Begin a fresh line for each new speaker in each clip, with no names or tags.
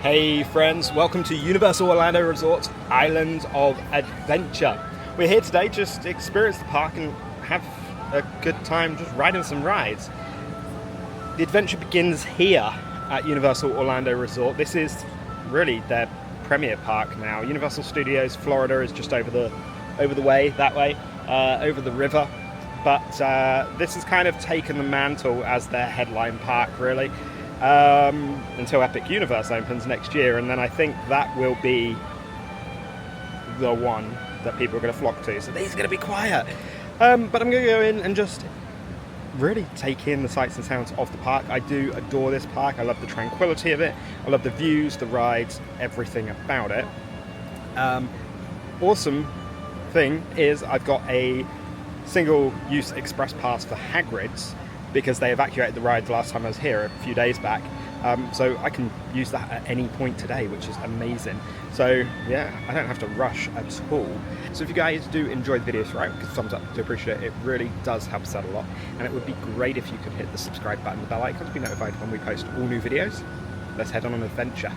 Hey friends, welcome to Universal Orlando Resort's Island of Adventure. We're here today just to experience the park and have a good time just riding some rides. The adventure begins here at Universal Orlando Resort. This is really their premier park now. Universal Studios Florida is just over the way, that way, over the river. But this has kind of taken the mantle as their headline park, really. Until Epic Universe opens next year, and then I think that will be the one that people are going to flock to. So these are going to be quiet, but I'm going to go in and just really take in the sights and sounds of the park. I do adore this park. I love the tranquility of it. I love the views, the rides, everything about it. Awesome thing is I've got a single-use express pass for Hagrids, because they evacuated the ride the last time I was here a few days back. So I can use that at any point today, which is amazing. So yeah, I don't have to rush at all. So if you guys do enjoy the videos, right, give a thumbs up to appreciate it. It really does help us out a lot. And it would be great if you could hit the subscribe button, the bell icon to be notified when we post all new videos. Let's head on an adventure.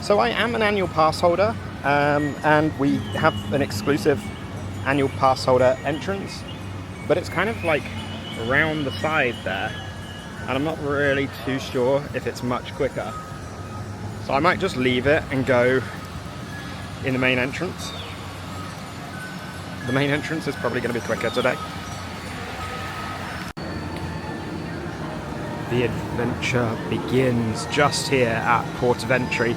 So I am an annual pass holder, and we have an exclusive annual pass holder entrance, but it's kind of like around the side there, and I'm not really too sure if it's much quicker, so I might just leave it and go in the main entrance. The main entrance is probably going to be quicker today. The adventure begins just here at Port of Entry.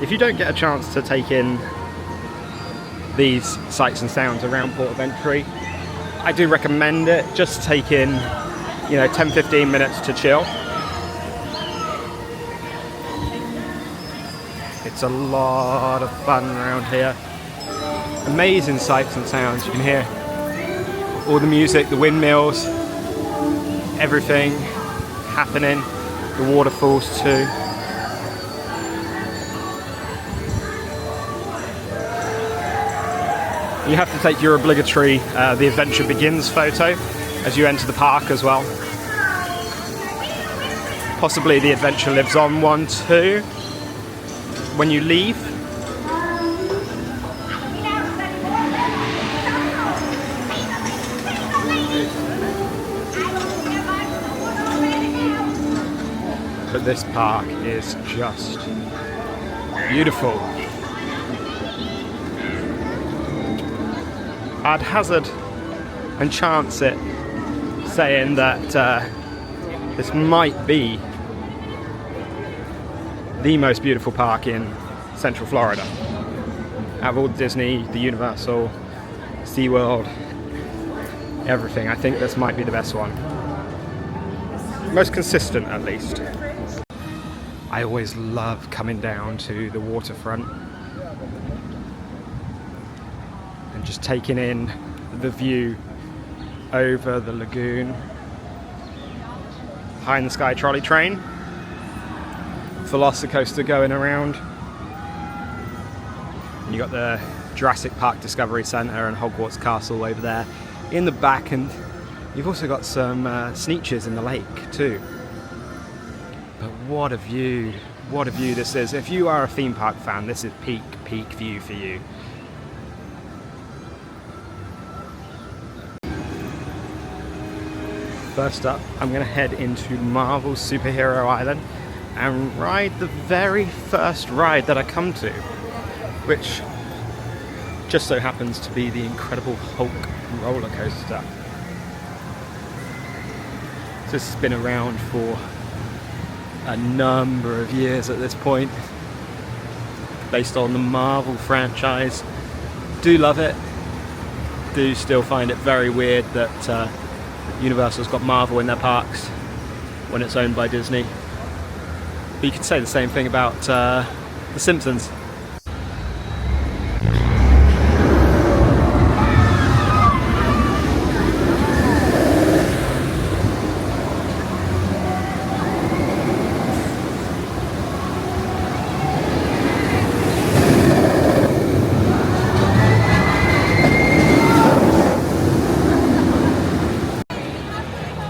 If you don't get a chance to take in these sights and sounds around Port of Entry, I do recommend it. Just take in, 10-15 minutes to chill. It's a lot of fun around here. Amazing sights and sounds. You can hear all the music, the windmills, everything happening, the waterfalls too. You have to take your obligatory The Adventure Begins photo as you enter the park as well. Possibly The Adventure Lives On one too when you leave. But this park is just beautiful. I'd hazard and chance it saying that this might be the most beautiful park in Central Florida. Out of all Disney, the Universal, SeaWorld, everything, I think this might be the best one. Most consistent, at least. I always love coming down to the waterfront and just taking in the view over the lagoon. High in the sky trolley train, Velocicoaster going around. And you got the Jurassic Park Discovery Center and Hogwarts Castle over there in the back, and you've also got some sneetches in the lake too. But what a view this is. If you are a theme park fan, this is peak view for you. First up, I'm going to head into Marvel's Superhero Island and ride the very first ride that I come to, which just so happens to be the Incredible Hulk roller coaster. This has been around for a number of years at this point, based on the Marvel franchise. Do love it. Do still find it very weird that Universal's got Marvel in their parks when it's owned by Disney. But you could say the same thing about The Simpsons.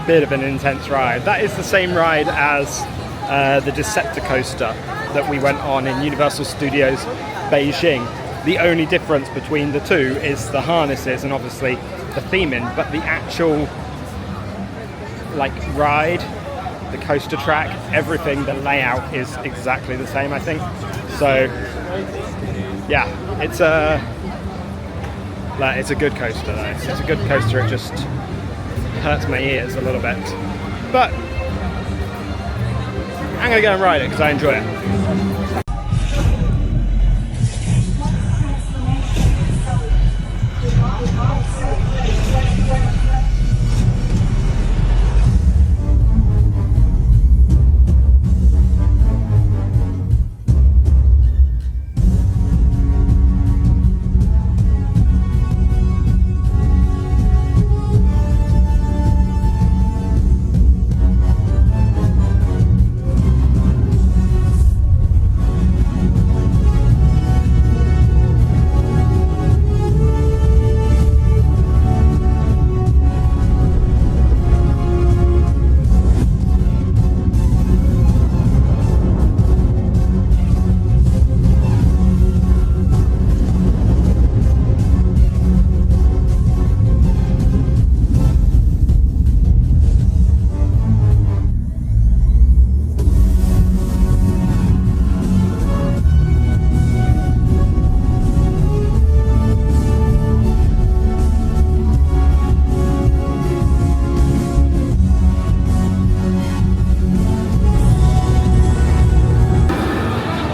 Bit of an intense ride. That is the same ride as the Decepticoaster that we went on in Universal Studios Beijing. The only difference between the two is the harnesses and obviously the theming, but the actual like ride, the coaster track, everything, the layout is exactly the same, I think. So yeah, it's a good coaster though. It's a good coaster. It just hurts my ears a little bit, but I'm gonna go and ride it because I enjoy it.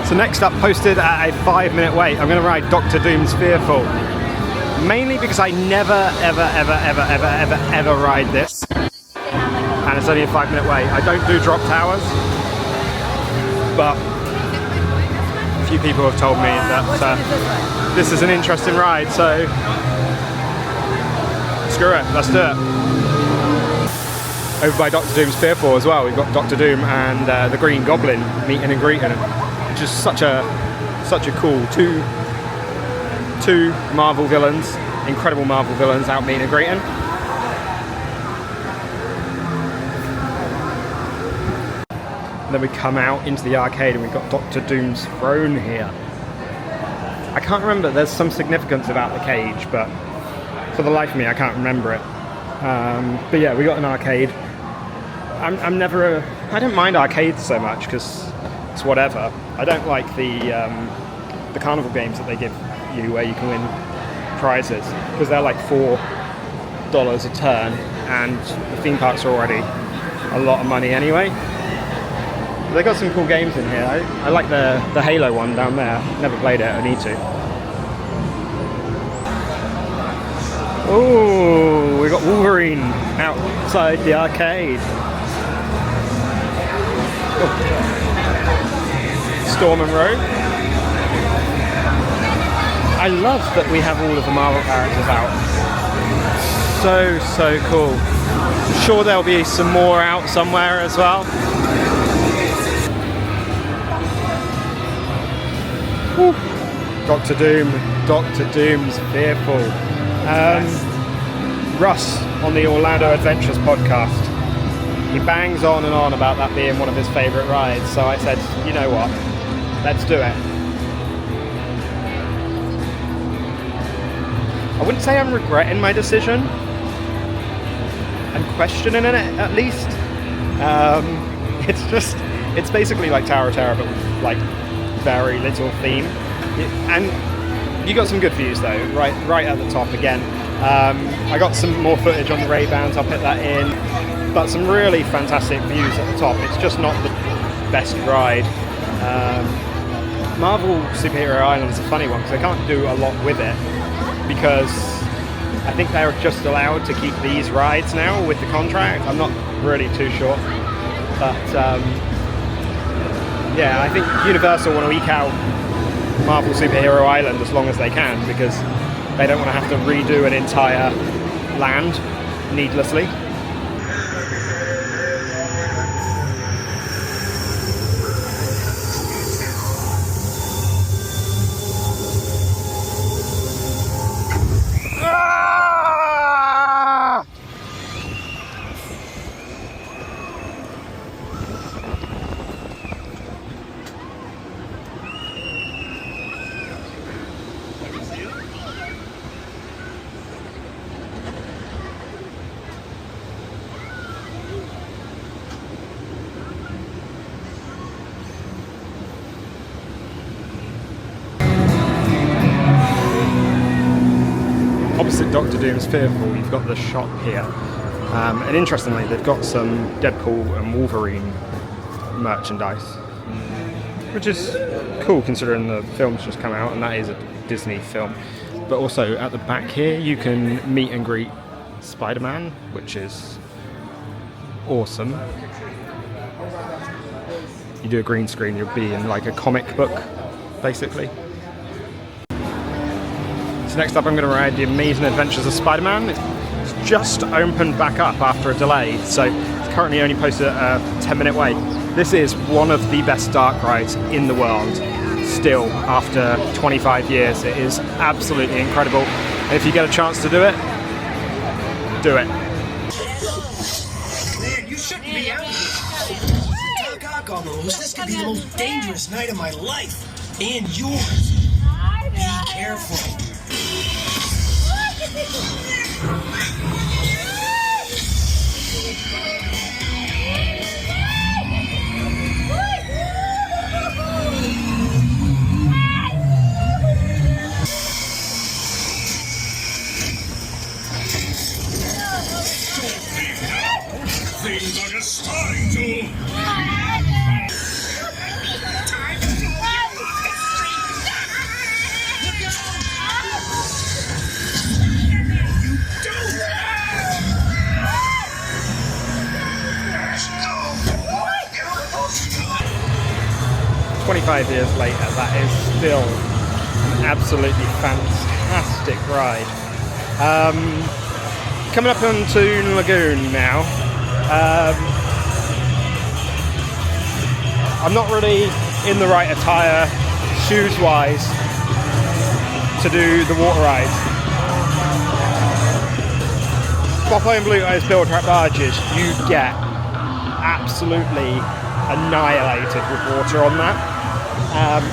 So next up, posted at a 5-minute wait, I'm going to ride Doctor Doom's Fearful. Mainly because I never, ever ride this. And it's only a 5-minute wait. I don't do drop towers. But a few people have told me that this is an interesting ride, so screw it, let's do it. Over by Doctor Doom's Fearful as well, we've got Doctor Doom and the Green Goblin meeting and greeting. Just such a cool two Marvel villains, incredible Marvel villains out meeting and greeting. And then we come out into the arcade and we've got Doctor Doom's throne here. I can't remember, there's some significance about the cage, but for the life of me I can't remember it. But yeah, we got an arcade. I don't mind arcades so much because it's whatever. I don't like the carnival games that they give you where you can win prizes because they're like $4 a turn, and the theme parks are already a lot of money anyway. They got some cool games in here. I like the Halo one down there. Never played it. I need to. Oh, we got Wolverine outside the arcade. Oh. Storm and Rogue. I love that we have all of the Marvel characters out. So cool. I'm sure there'll be some more out somewhere as well. Woo. Doctor Doom's Fearful. Russ on the Orlando Adventures podcast, he bangs on and on about that being one of his favourite rides, so I said, you know what? Let's do it. I wouldn't say I'm regretting my decision. I'm questioning it at least. It's basically like Tower of Terror, but with like very little theme. And you got some good views though, right at the top again. I got some more footage on the Ray-Bans, I'll put that in. But some really fantastic views at the top. It's just not the best ride. Marvel Superhero Island is a funny one because they can't do a lot with it because I think they're just allowed to keep these rides now with the contract. I'm not really too sure, but yeah, I think Universal want to eke out Marvel Superhero Island as long as they can because they don't want to have to redo an entire land needlessly. in Doctor Doom's Fearful, you've got the shop here. And interestingly, they've got some Deadpool and Wolverine merchandise, which is cool considering the film's just come out and that is a Disney film. But also at the back here, you can meet and greet Spider-Man, which is awesome. You do a green screen, you'll be in like a comic book, basically. So next up I'm going to ride The Amazing Adventures of Spider-Man. It's just opened back up after a delay, so it's currently only posted at a 10-minute wait. This is one of the best dark rides in the world, still, after 25 years. It is absolutely incredible. And if you get a chance to do it, do it.
Man, you shouldn't be out here. Doc Ock almost. This could be the most dangerous night of my life. And yours. Be careful.
25 years later, that is still an absolutely fantastic ride. Coming up onto Lagoon now. I'm not really in the right attire, shoes-wise, to do the water rides. Popeye and Bluto's Build Trap barges, you get absolutely annihilated with water on that.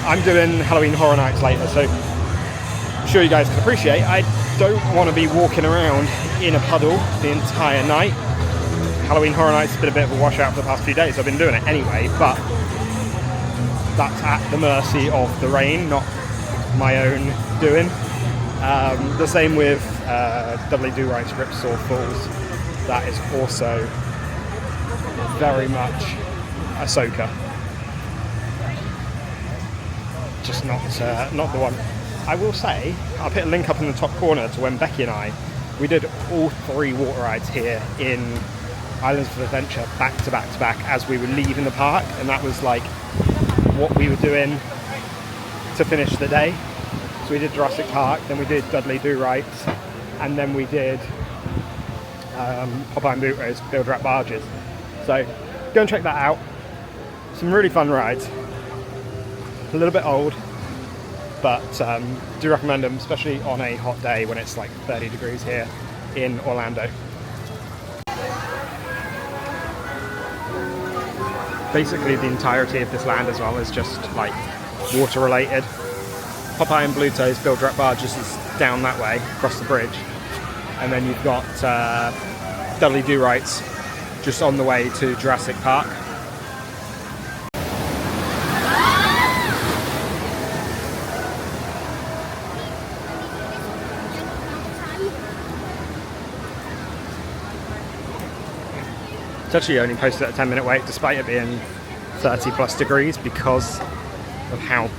I'm doing Halloween Horror Nights later, so I'm sure you guys can appreciate I don't want to be walking around in a puddle the entire night. Halloween Horror Nights has been a bit of a washout for the past few days. I've been doing it anyway, but that's at the mercy of the rain, not my own doing. The same with Dudley Do-Right's Ripsaw Falls. That is also very much a soaker. Just not the one. I will say, I'll put a link up in the top corner to when Becky and I, we did all 3 water rides here in Islands of Adventure back to back to back as we were leaving the park, and that was like what we were doing to finish the day. So we did Jurassic Park, then we did Dudley Do-Right's, and then we did Popeye and Bluto's Build Trap barges. So go and check that out. Some really fun rides. A little bit old, but do recommend them, especially on a hot day when it's like 30 degrees here in Orlando. Basically the entirety of this land as well is just like water related. Popeye and Bluto's Build Trap barges is down that way, across the bridge. And then you've got Dudley Do-Right's just on the way to Jurassic Park. It's actually only posted at a 10-minute wait despite it being 30 plus degrees because of how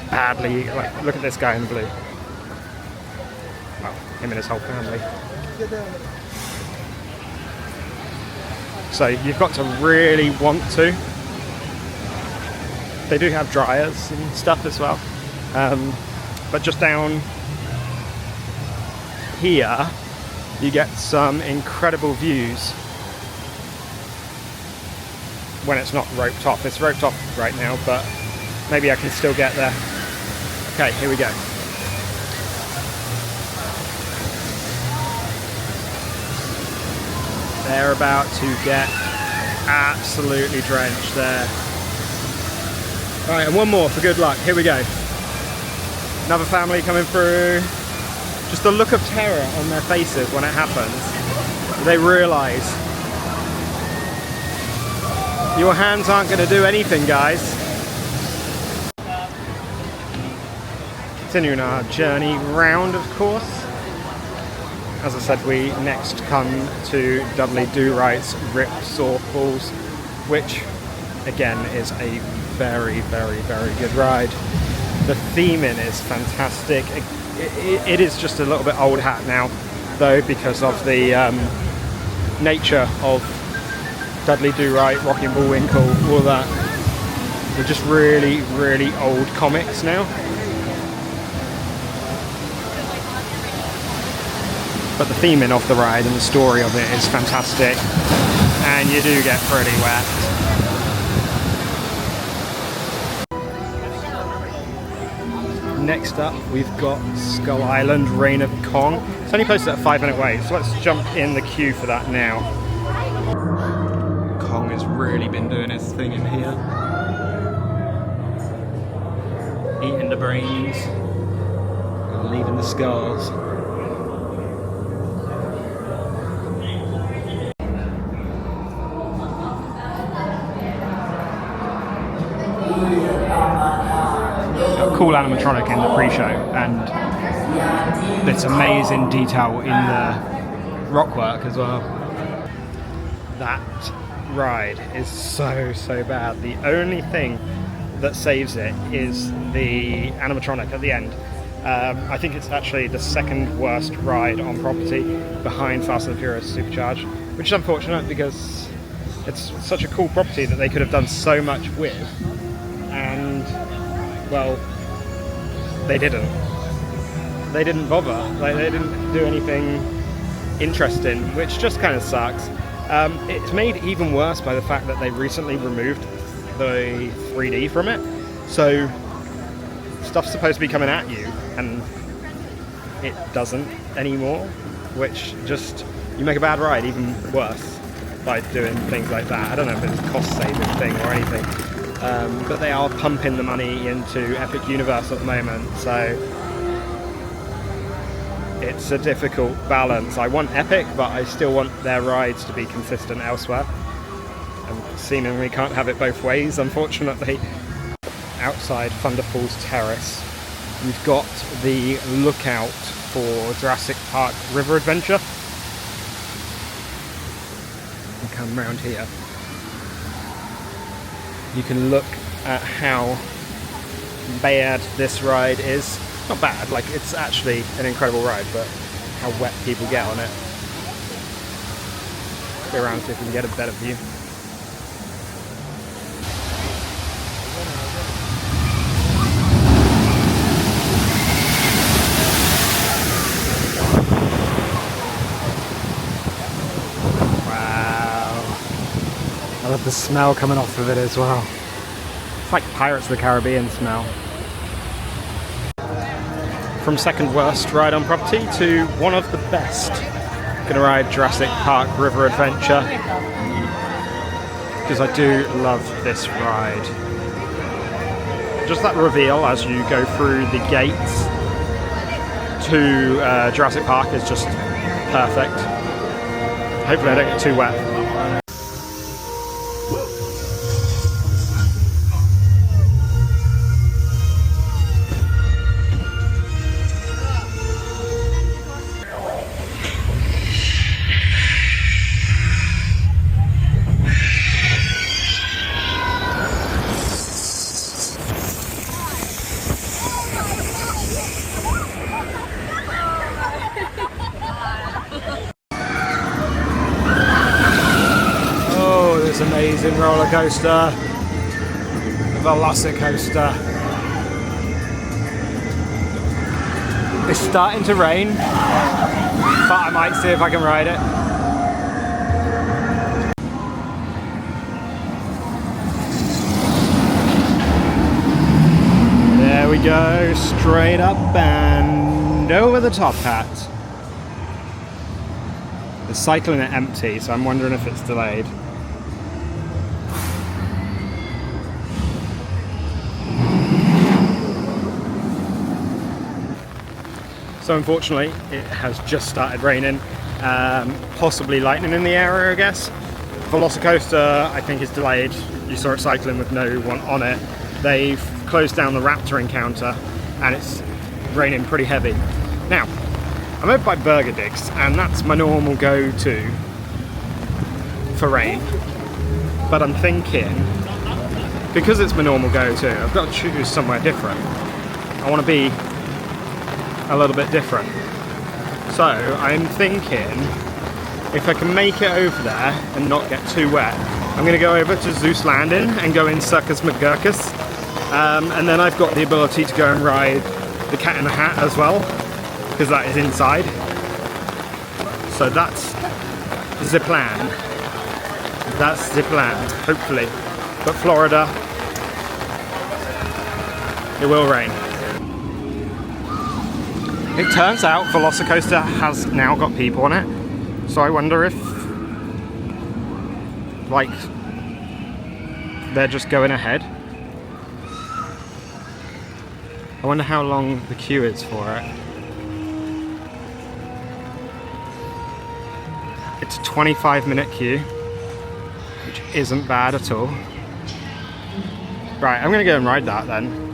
badly, like, look at this guy in blue. Well, him and his whole family. So you've got to really want to. They do have dryers and stuff as well. But just down here, you get some incredible views when it's not roped off. It's roped off right now, but maybe I can still get there. Okay, here we go. They're about to get absolutely drenched there. Alright, and one more for good luck. Here we go. Another family coming through. Just the look of terror on their faces when it happens. They realise your hands aren't going to do anything, guys. Continuing our journey round, of course. as I said, we next come to Dudley Do-Right's Ripsaw Falls, which again is a very, very, very good ride. The theming is fantastic. It is just a little bit old hat now, though, because of the nature of Dudley Do-Right, Rocky and Bullwinkle, all that. They're just really, really old comics now. But the theming of the ride and the story of it is fantastic, and you do get pretty wet. Next up, we've got Skull Island, Reign of Kong. It's only posted at a 5-minute wait, so let's jump in the queue for that now. Kong has really been doing his thing in here. Eating the brains, and leaving the skulls. Cool animatronic in the pre-show, and this amazing detail in the rock work as well. That ride is so bad. The only thing that saves it is the animatronic at the end. I think it's actually the second worst ride on property, behind Fast and Furious Supercharged, which is unfortunate because it's such a cool property that they could have done so much with, and well, they didn't. They didn't bother. Like, they didn't do anything interesting, which just kind of sucks. It's made even worse by the fact that they recently removed the 3D from it. So stuff's supposed to be coming at you, and it doesn't anymore, which just, you make a bad ride even worse by doing things like that. I don't know if it's a cost-saving thing or anything. But they are pumping the money into Epic Universe at the moment, so it's a difficult balance. I want Epic, but I still want their rides to be consistent elsewhere. And seemingly can't have it both ways, unfortunately. Outside Thunder Falls Terrace, we've got the lookout for Jurassic Park River Adventure. And come round here. You can look at how bad this ride is. Not bad, like, it's actually an incredible ride, but how wet people get on it. Go around, see if we can get a better view. I love the smell coming off of it as well. It's like Pirates of the Caribbean smell. From second worst ride on property to one of the best. Gonna ride Jurassic Park River Adventure, because I do love this ride. Just that reveal as you go through the gates to Jurassic Park is just perfect. Hopefully I don't get too wet. Amazing roller coaster, Velocicoaster. It's starting to rain, but I might see if I can ride it. There we go, straight up and over the top hat. The cycling are empty, so I'm wondering if it's delayed. So unfortunately, it has just started raining, possibly lightning in the area, I guess. Velocicoaster, I think, is delayed. You saw it cycling with no one on it. They've closed down the Raptor encounter, and it's raining pretty heavy. Now, I'm over by Burger Digs, and that's my normal go-to for rain. But I'm thinking, because it's my normal go-to, I've got to choose somewhere different. I want to be a little bit different. So I'm thinking, if I can make it over there and not get too wet, I'm going to go over to Zeus Landing and go in Circus McGurkus. And then I've got the ability to go and ride the Cat in the Hat as well, because that is inside. So that's the plan. That's the plan, hopefully. But Florida, it will rain. It turns out Velocicoaster has now got people on it. So I wonder if, like, they're just going ahead. I wonder how long the queue is for it. It's a 25-minute queue, which isn't bad at all. Right, I'm gonna go and ride that then.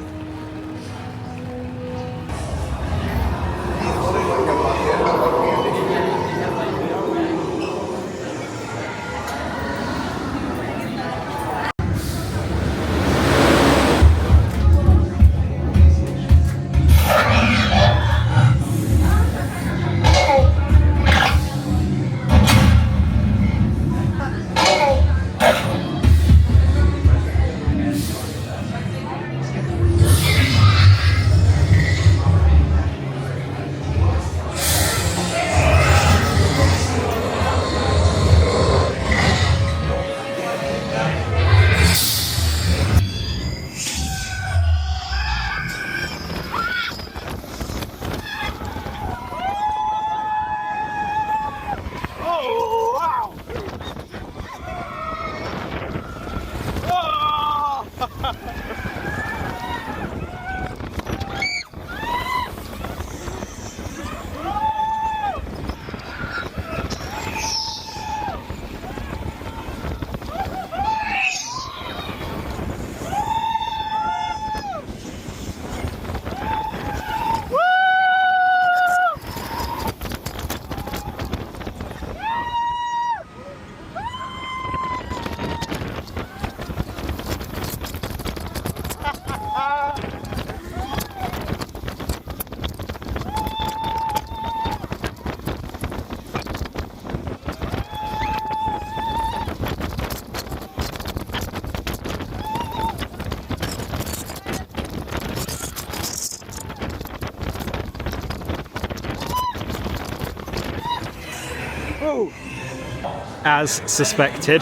As suspected,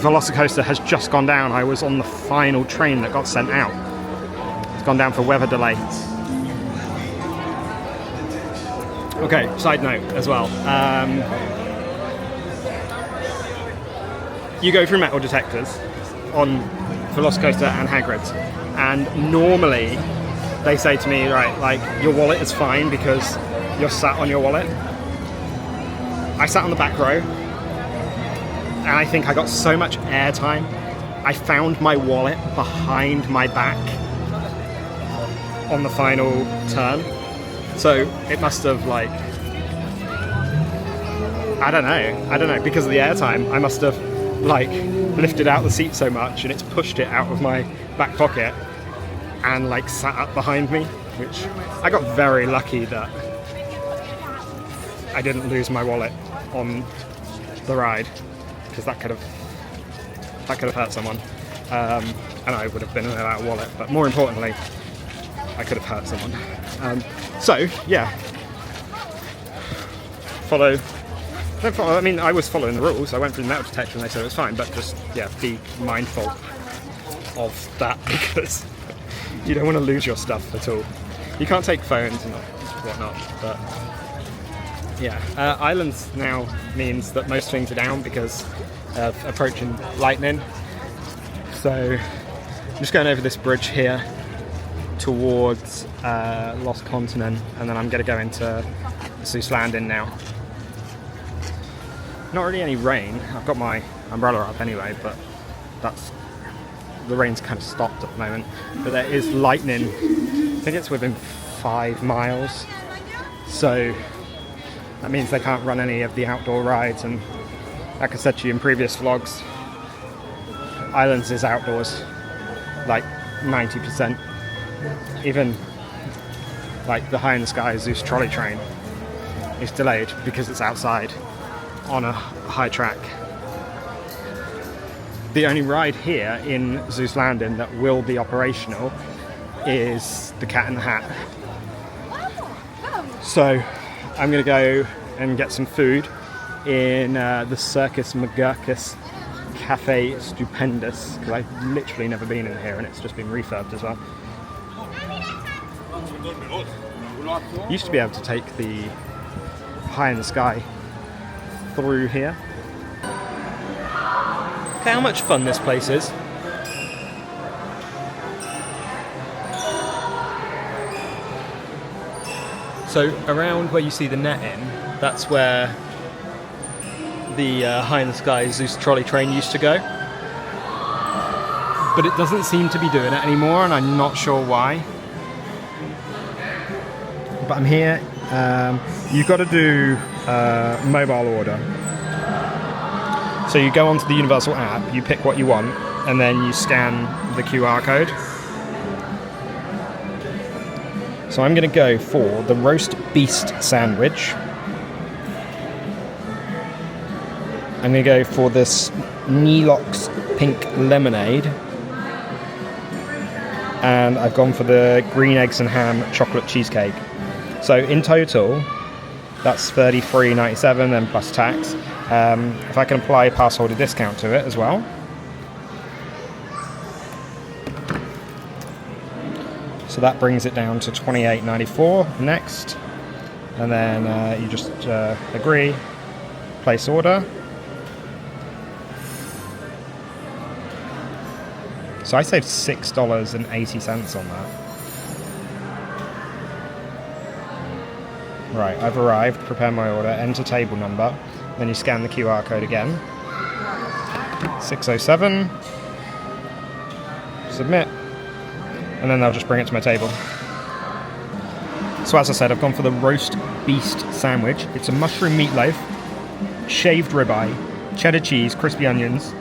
Velocicoaster has just gone down. I was on the final train that got sent out. It's gone down for weather delay. Okay, side note as well. You go through metal detectors on Velocicoaster and Hagrids, and normally they say to me, right, like, your wallet is fine because you're sat on your wallet. I sat on the back row, and I think I got so much airtime, I found my wallet behind my back on the final turn. So it must have, like, I don't know, because of the airtime, I must have, like, lifted out the seat so much, and it's pushed it out of my back pocket and, like, sat up behind me, which I got very lucky that I didn't lose my wallet on the ride, because that could have hurt someone, and I would have been without a wallet. But more importantly, I could have hurt someone. So yeah, I mean, I was following the rules. I went through the metal detector and they said it was fine, but just, yeah, be mindful of that, because you don't want to lose your stuff at all. You can't take phones and whatnot, but yeah. Islands now means that most things are down because of approaching lightning. So I'm just going over this bridge here towards Lost Continent, and then I'm going to go into Zeus Landing now. Not really any rain. I've got my umbrella up anyway, but the rain's kind of stopped at the moment. But there is lightning. I think it's within 5 miles So that means they can't run any of the outdoor rides, and like I said to you in previous vlogs, Islands is outdoors, like 90%. Even like the High in the Sky Zeus trolley train is delayed because it's outside on a high track. The only ride here in Zeus Landing that will be operational is the Cat in the Hat. So I'm going to go and get some food in the Circus Magurkus Cafe Stupendous, because I've literally never been in here and it's just been refurbed as well. Used to be able to take the High in the Sky through here. Okay, how much fun this place is. So around where you see the netting, that's where the High in the Sky Zeus trolley train used to go. But it doesn't seem to be doing it anymore, and I'm not sure why. But I'm here. You've got to do mobile order. So you go onto the Universal app, you pick what you want, and then you scan the QR code. So I'm going to go for the roast beast sandwich. I'm going to go for this Neelox pink lemonade. And I've gone for the green eggs and ham chocolate cheesecake. So in total, that's $33.97 then plus tax. If I can apply a pass holder discount to it as well. So that brings it down to $28.94 next. And then you just agree, place order. So I saved $6.80 on that. Right, I've arrived, prepare my order, enter table number, then you scan the QR code again. 607. Submit. And then they'll just bring it to my table. So as I said, I've gone for the roast beast sandwich. It's a mushroom meatloaf, shaved ribeye, cheddar cheese, crispy onions,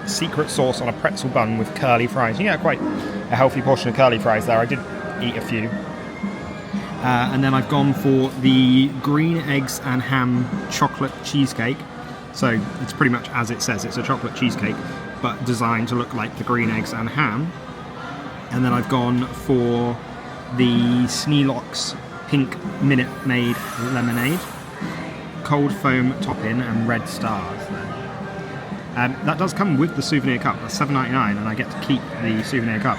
secret sauce on a pretzel bun with curly fries. You get quite a healthy portion of curly fries there. I did eat a few. And then I've gone for the green eggs and ham chocolate cheesecake. So it's pretty much as it says. It's a chocolate cheesecake, but designed to look like the green eggs and ham. And then I've gone for the Sneelox pink Minute Maid lemonade, cold foam topping and red stars there. That does come with the souvenir cup. That's $7.99 and I get to keep the souvenir cup.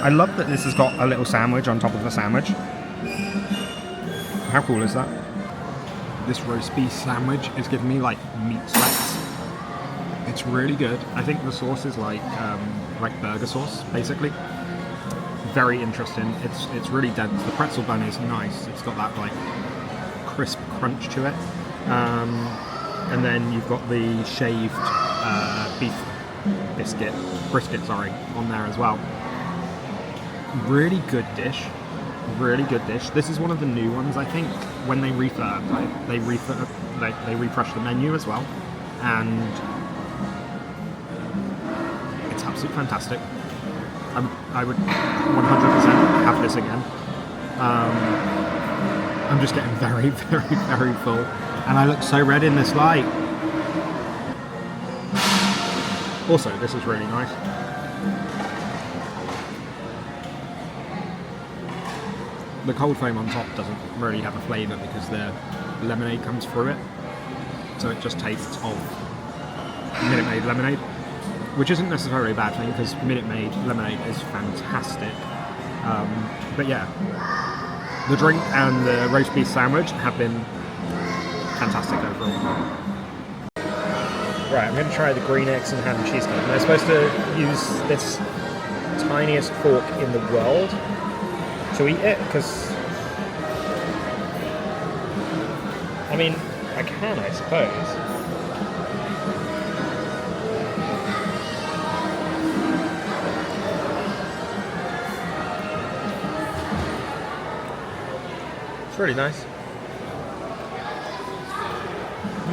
I love that this has got a little sandwich on top of a sandwich. How cool is that? This roast beef sandwich is giving me like meat sweats. It's really good. I think the sauce is like burger sauce, basically. Very interesting. It's really dense. The pretzel bun is nice. It's got that like crisp crunch to it. And then you've got the shaved beef brisket, on there as well. Really good dish. Really good dish. This is one of the new ones, I think. When they refurb, they refresh the menu as well, and it's absolutely fantastic. I would 100% have this again. I'm just getting very, very, very full, and I look so red in this light. Also, this is really nice. The cold foam on top doesn't really have a flavour because the lemonade comes through it, so it just tastes of Minute Maid lemonade, which isn't necessarily a bad thing because Minute Maid lemonade is fantastic. But yeah, the drink and the roast beef sandwich have been fantastic overall. Right, I'm going to try the green eggs and ham cheesecake. And I'm supposed to use this tiniest fork in the world to eat it, because I mean, I can, I suppose. It's really nice.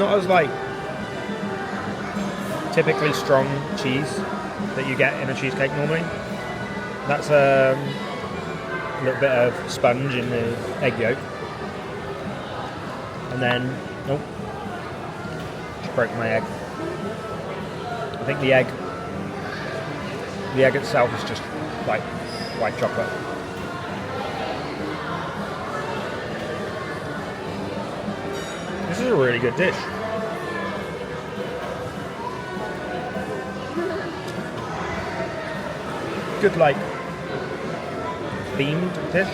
not as like typically strong cheese that you get in a cheesecake normally. That's a little bit of sponge in the egg yolk. And then, oh, just broke my egg. I think the egg itself is just like white chocolate. This is a really good dish. Good, like, themed dish.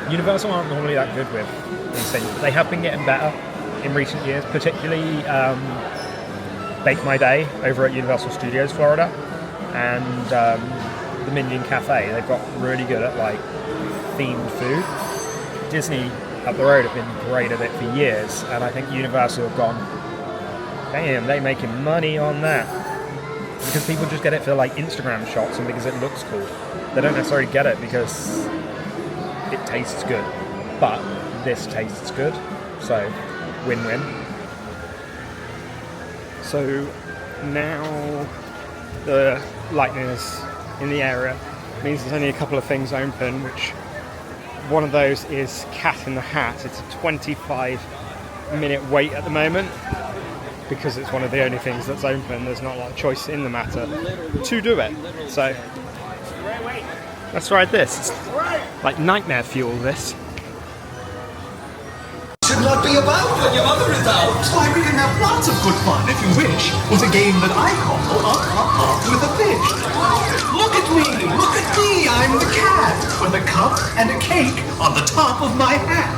Universal aren't normally that good with these things. They have been getting better in recent years, particularly Bake My Day over at Universal Studios Florida and the Minion Cafe. They've got really good at like themed food. Disney up the road have been great at it for years, and I think Universal have gone, damn, they're making money on that. Because people just get it for like Instagram shots and because it looks cool. They don't necessarily get it because it tastes good. But this tastes good, so win-win. So now the lightness in the area means there's only a couple of things open, which one of those is Cat in the Hat. It's a 25-minute wait at the moment because it's one of the only things that's open. There's not a lot of choice in the matter to do it. So let's ride this. It's like nightmare fuel, this.
Should not be about when your mother is out. So we can have lots of good fun, if you wish, with a game that I call Up with a Fish. Look at me! Look at me! I'm the cat, with a cup and a cake on the top of my hat.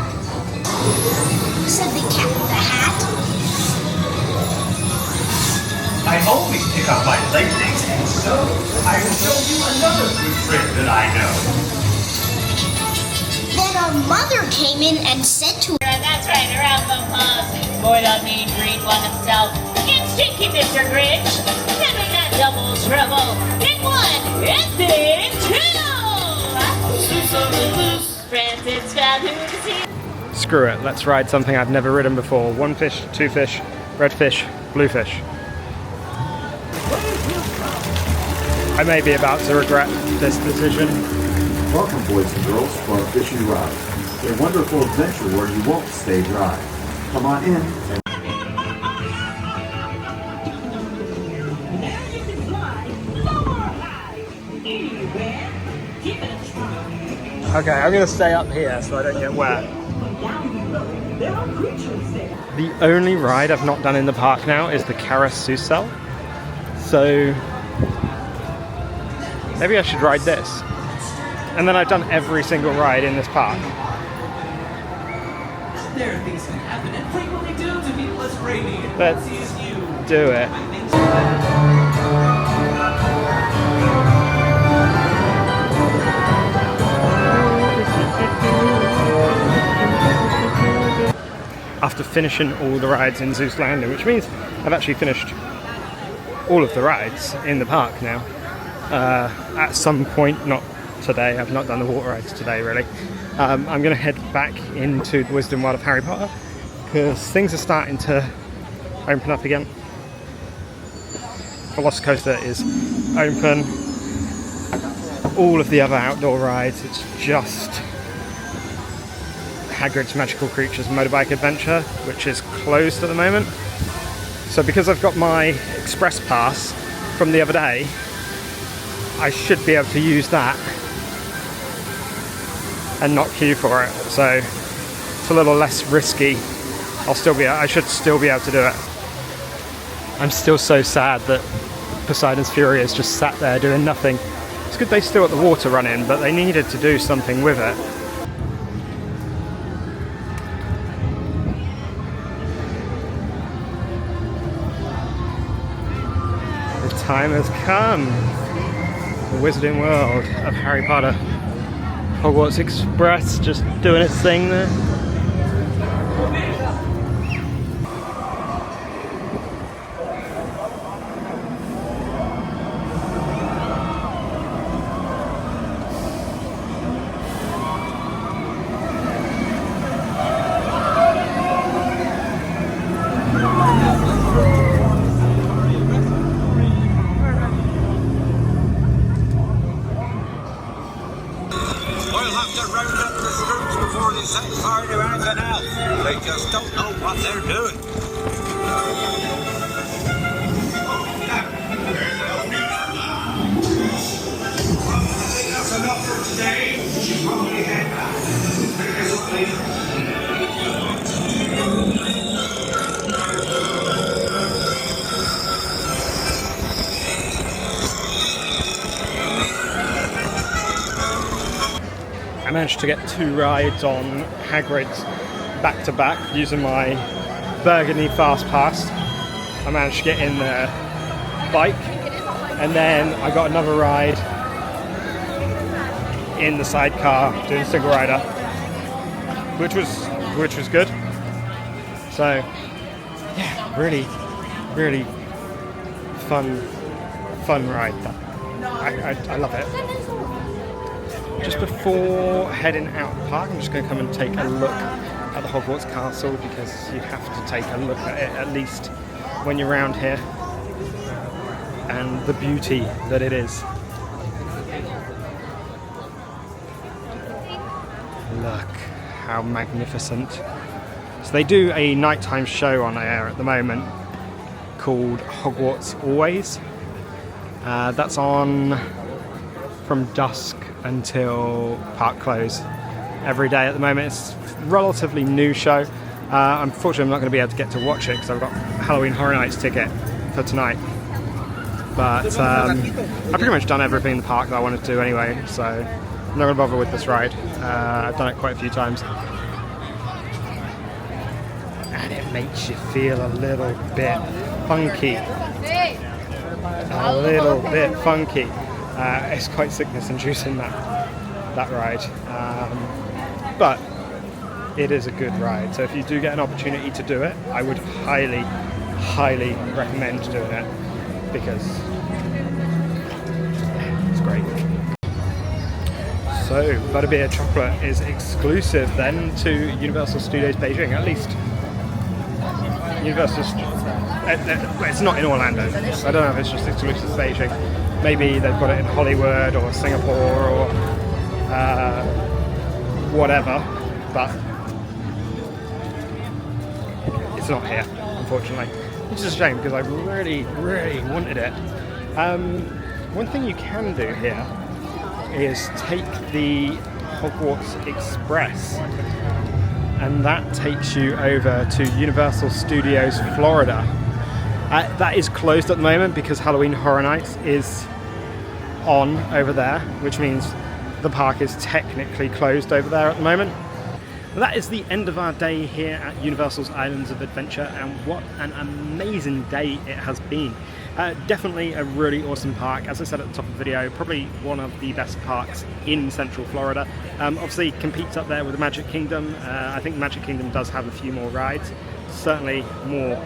Said the cat with the hat.
I always pick up my playthings, and so I will show you another good trick that I know.
Then our mother came in and said to her,
That's right, around the pause. For the mean green one himself. It's Stinky Mr. Grinch. Having that double trouble. In one, and in two. Francis found who to see.
Screw it, let's ride something I've never ridden before. One fish, two fish, red fish, blue fish. I may be about to regret this decision.
Welcome, boys and girls, for our fishing ride. A wonderful adventure where you won't stay dry. Come on in and
Okay, I'm going to stay up here so I don't get wet. The only ride I've not done in the park now is the carousel. So maybe I should ride this. And then I've done every single ride in this park.
There are things that happen and frequently do to people as brainy and
Let's
fancy as you.
do it. After finishing all the rides in Zeus Landing, which means I've actually finished all of the rides in the park now. At some point, not today, I've not done the water rides today really. I'm going to head back into the Wisdom World of Harry Potter because things are starting to open up again. Velocicoaster is open. All of the other outdoor rides, it's just Hagrid's Magical Creatures Motorbike Adventure, which is closed at the moment. So because I've got my express pass from the other day, I should be able to use that and not queue for it. So it's a little less risky. I should still be able to do it. I'm still so sad that Poseidon's Fury is just sat there doing nothing. It's good they still got the water running, but they needed to do something with it. The time has come. The Wizarding World of Harry Potter. Hogwarts Express just doing its thing there.
have to round up the troops before they set fire to anything else. They just don't know what they're doing. That's enough for today. You should probably head back.
I managed to get 2 rides on Hagrid's back to back using my Burgundy Fast Pass. I managed to get in the bike, and then I got another ride in the sidecar doing single rider, which was good. So yeah, really fun ride. I love it. Just before heading out of the park, I'm just going to come and take a look at the Hogwarts Castle, because you have to take a look at it at least when you're around here, and the beauty that it is. Look how magnificent. So they do a nighttime show on air at the moment called Hogwarts Always. That's on from dusk until park close every day at the moment. It's a relatively new show. Unfortunately, I'm not going to be able to get to watch it because I've got Halloween Horror Nights ticket for tonight. But I've pretty much done everything in the park that I wanted to do anyway, so I'm not going to bother with this ride. I've done it quite a few times. And it makes you feel a little bit funky. A little bit funky. It's quite sickness inducing, that ride, but it is a good ride. So if you do get an opportunity to do it, I would highly recommend doing it, because it's great. So Butterbeer Chocolate is exclusive then to Universal Studios Beijing, at least. It's not in Orlando. I don't know if it's just exclusive to Beijing. Maybe they've got it in Hollywood or Singapore or whatever, but it's not here, unfortunately, which is a shame, because I really wanted it. One thing you can do here is take the Hogwarts Express, and that takes you over to Universal Studios Florida. That is closed at the moment because Halloween Horror Nights is on over there, which means the park is technically closed over there at the moment. But that is the end of our day here at Universal's Islands of Adventure, and what an amazing day it has been. Definitely a really awesome park. As I said at the top of the video, probably one of the best parks in Central Florida. Obviously competes up there with the Magic Kingdom. I think Magic Kingdom does have a few more rides, certainly more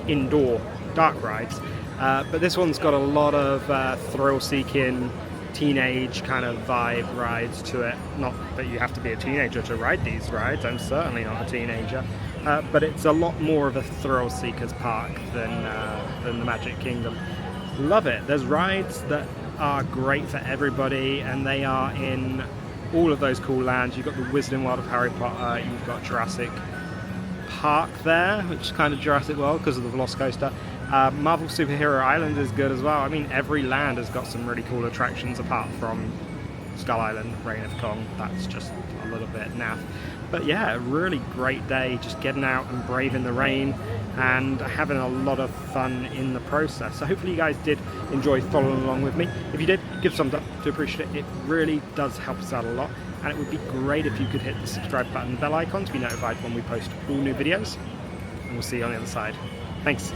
indoor dark rides, but this one's got a lot of thrill-seeking teenage kind of vibe rides to it. Not that you have to be a teenager to ride these rides, I'm certainly not a teenager, but it's a lot more of a thrill-seekers park than the Magic Kingdom. Love it. There's rides that are great for everybody, and they are in all of those cool lands. You've got the Wizarding World of Harry Potter, you've got Jurassic Park there, which is kind of Jurassic World because of the Velocicoaster. Marvel Superhero Island is good as well. I mean, every land has got some really cool attractions apart from Skull Island, Reign of Kong. That's just a little bit naff. But yeah, a really great day, just getting out and braving the rain and having a lot of fun in the process. So hopefully you guys did enjoy following along with me. If you did, give a thumbs up, do appreciate it. It really does help us out a lot. And it would be great if you could hit the subscribe button and bell icon to be notified when we post all new videos. And we'll see you on the other side. Thanks.